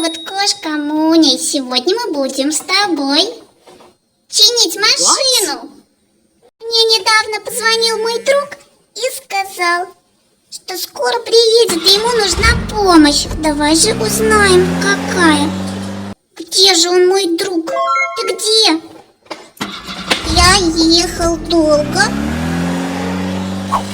зовут кошка Муня. Сегодня мы будем с тобой чинить машину. Мне недавно позвонил мой друг и сказал, что скоро приедет, и ему нужна помощь. Давай же узнаем, какая. Где же он, мой друг? Ты где? Я ехал долго,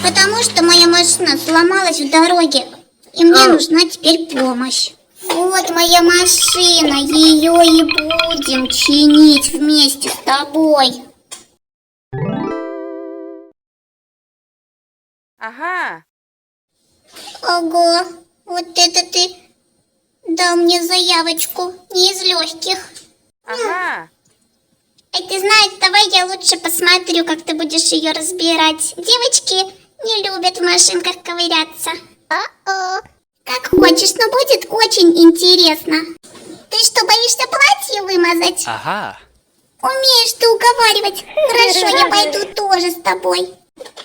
потому что моя машина сломалась в дороге, и мне нужна теперь помощь. Вот моя машина, ее и будем чинить вместе с тобой. Ага. Ого, вот это ты дал мне заявочку, не из легких. Ага. Ты знаешь, давай я лучше посмотрю, как ты будешь ее разбирать. Девочки не любят в машинках ковыряться. Как хочешь, но будет очень интересно. Ты что, боишься платье вымазать? Ага. Умеешь ты уговаривать. Хорошо, я пойду тоже с тобой.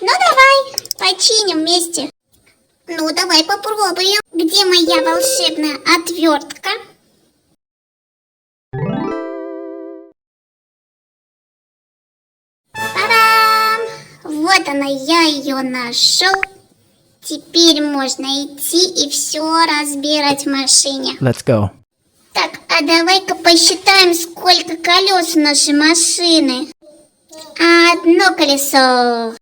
Ну давай, починим вместе. Ну давай попробуем. Где моя волшебная отвертка? Та-дам! Вот она, я ее нашел. Теперь можно идти и все разбирать в машине. Let's go. Так, а давай-ка посчитаем, сколько колес у нашей машины. Одно колесо.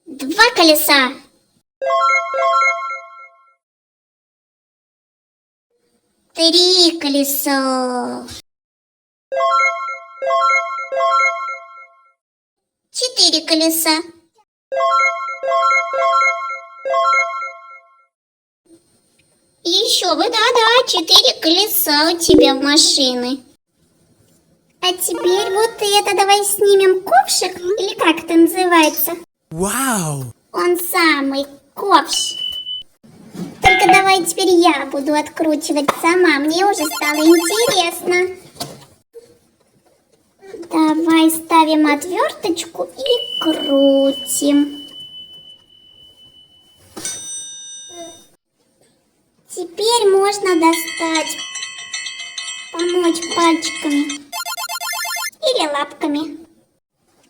Два колеса. Три колеса. Четыре колеса. Еще бы, да-да, 4 колеса у тебя в машины. А теперь вот это давай снимем ковшик, или как это называется? Wow. Он самый, ковш. Только давай теперь я буду откручивать сама, мне уже стало интересно. Давай ставим отверточку и крутим. Теперь можно достать, помочь пальчиками или лапками.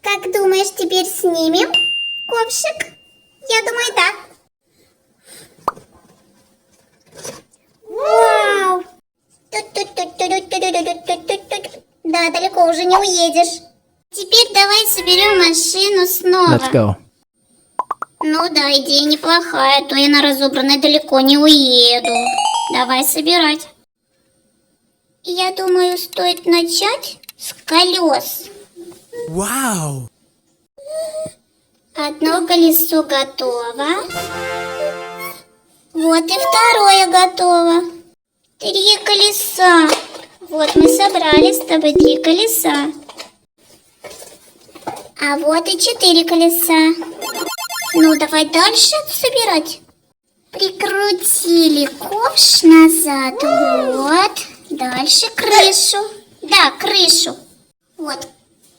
Как думаешь, теперь снимем ковшик? Я думаю, да. Вау! Да, далеко уже не уедешь. Теперь давай соберем машину снова. Let's go. Ну да, идея неплохая, а то я на разобранной далеко не уеду. Давай собирать. Я думаю, стоит начать с колес. Wow. Одно колесо готово. Вот и второе готово. 3 колеса. Вот мы собрали с тобой 3 колеса. А вот и 4 колеса. Ну, давай дальше собирать. Прикрутили ковш назад. Вот. Дальше крышу. Да, крышу. Вот.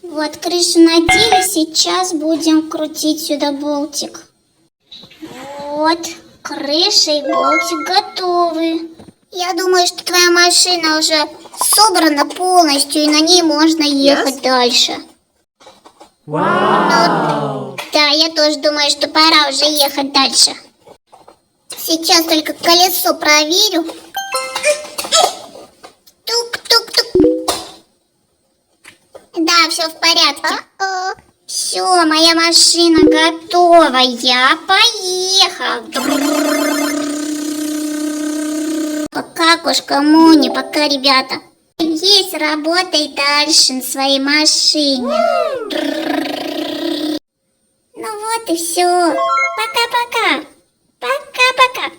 Вот крышу надели. Сейчас будем крутить сюда болтик. Вот. Крыша и болтик готовы. Я думаю, что твоя машина уже собрана полностью, и на ней можно ехать дальше. Wow. Да, я тоже думаю, что пора уже ехать дальше. Сейчас только колесо проверю. Тук-тук-тук. Да, все в порядке. Все, моя машина готова. Я поехал. Пока, кошка Муня, пока, ребята. Есть, работай дальше на своей машине. Ну вот и все. Пока-пока. Пока-пока.